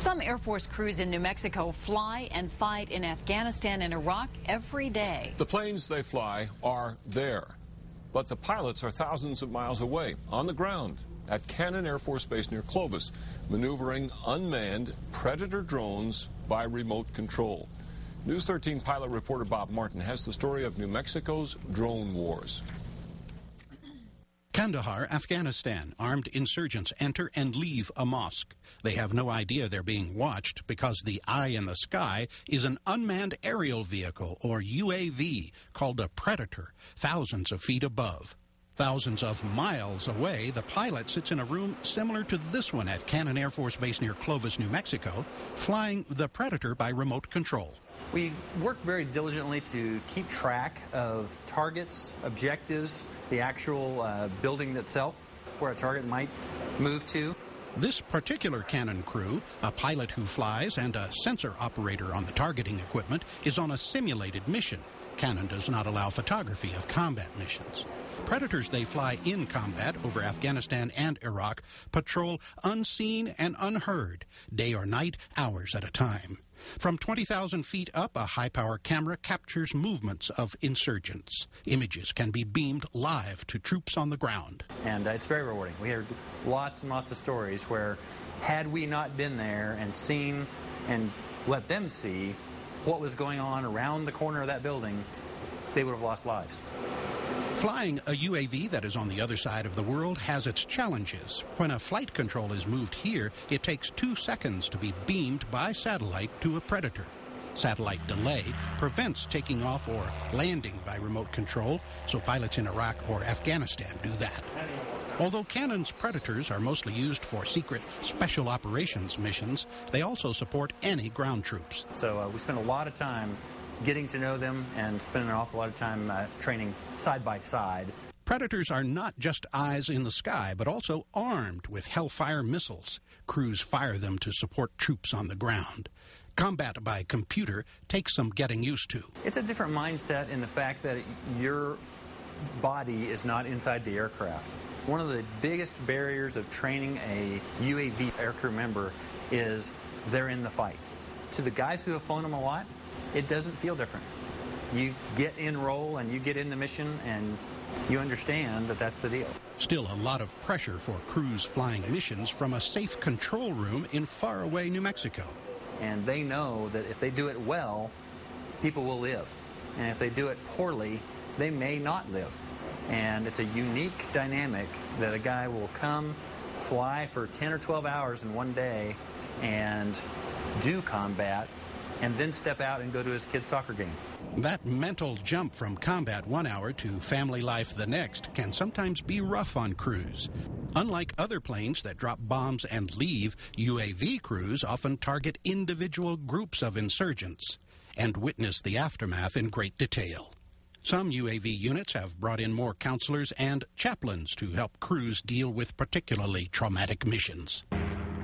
Some Air Force crews in New Mexico fly and fight in Afghanistan and Iraq every day. The planes they fly are there, but the pilots are thousands of miles away, on the ground, at Cannon Air Force Base near Clovis, maneuvering unmanned Predator drones by remote control. News 13 pilot reporter Bob Martin has the story of New Mexico's drone wars. Kandahar, Afghanistan. Armed insurgents enter and leave a mosque. They have no idea they're being watched because the eye in the sky is an unmanned aerial vehicle, or UAV, called a Predator, thousands of feet above. Thousands of miles away, the pilot sits in a room similar to this one at Cannon Air Force Base near Clovis, New Mexico, flying the Predator by remote control. We work very diligently to keep track of targets, objectives, the actual building itself, where a target might move to. This particular Cannon crew, a pilot who flies and a sensor operator on the targeting equipment, is on a simulated mission. Cannon does not allow photography of combat missions. Predators they fly in combat over Afghanistan and Iraq patrol unseen and unheard, day or night, hours at a time. From 20,000 feet up, a high-power camera captures movements of insurgents. Images can be beamed live to troops on the ground. And it's very rewarding. We heard lots and lots of stories where, had we not been there and seen and let them see what was going on around the corner of that building, they would have lost lives. Flying a UAV that is on the other side of the world has its challenges. When a flight control is moved here, it takes 2 seconds to be beamed by satellite to a Predator. Satellite delay prevents taking off or landing by remote control, so pilots in Iraq or Afghanistan do that. Although Cannon's Predators are mostly used for secret special operations missions, they also support any ground troops. So we spend a lot of time getting to know them and spending an awful lot of time training side by side. Predators are not just eyes in the sky, but also armed with Hellfire missiles. Crews fire them to support troops on the ground. Combat by computer takes some getting used to. It's a different mindset in the fact that your body is not inside the aircraft. One of the biggest barriers of training a UAV aircrew member is they're in the fight. To the guys who have flown them a lot, it doesn't feel different. You get in role and you get in the mission and you understand that that's the deal. Still a lot of pressure for crews flying missions from a safe control room in faraway New Mexico. And they know that if they do it well, people will live. And if they do it poorly, they may not live. And it's a unique dynamic that a guy will come, fly for 10 or 12 hours in one day and do combat, and then step out and go to his kid's soccer game. That mental jump from combat 1 hour to family life the next can sometimes be rough on crews. Unlike other planes that drop bombs and leave, UAV crews often target individual groups of insurgents and witness the aftermath in great detail. Some UAV units have brought in more counselors and chaplains to help crews deal with particularly traumatic missions.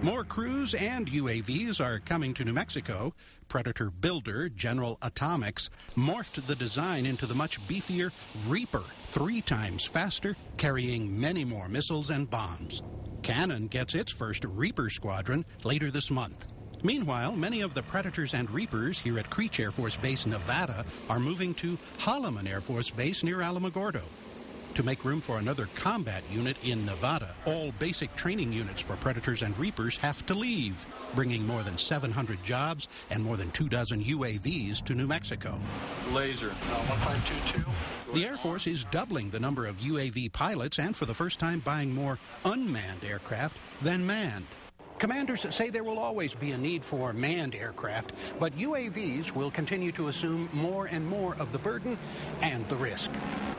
More crews and UAVs are coming to New Mexico. Predator builder General Atomics morphed the design into the much beefier Reaper, 3 times faster, carrying many more missiles and bombs. Cannon gets its first Reaper squadron later this month. Meanwhile, many of the Predators and Reapers here at Creech Air Force Base, Nevada, are moving to Holloman Air Force Base near Alamogordo. To make room for another combat unit in Nevada, all basic training units for Predators and Reapers have to leave, bringing more than 700 jobs and more than 24 UAVs to New Mexico. Laser, 1522. The Air Force is doubling the number of UAV pilots and for the first time buying more unmanned aircraft than manned. Commanders say there will always be a need for manned aircraft, but UAVs will continue to assume more and more of the burden and the risk.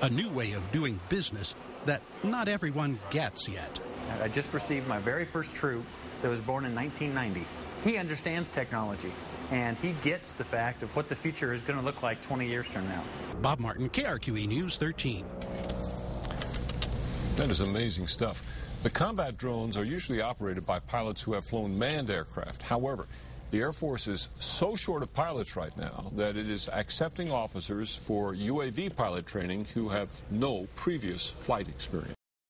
A new way of doing business that not everyone gets yet. I just received my very first troop that was born in 1990. He understands technology, and he gets the fact of what the future is going to look like 20 years from now. Bob Martin, KRQE News 13. That is amazing stuff. The combat drones are usually operated by pilots who have flown manned aircraft. However, the Air Force is so short of pilots right now that it is accepting officers for UAV pilot training who have no previous flight experience.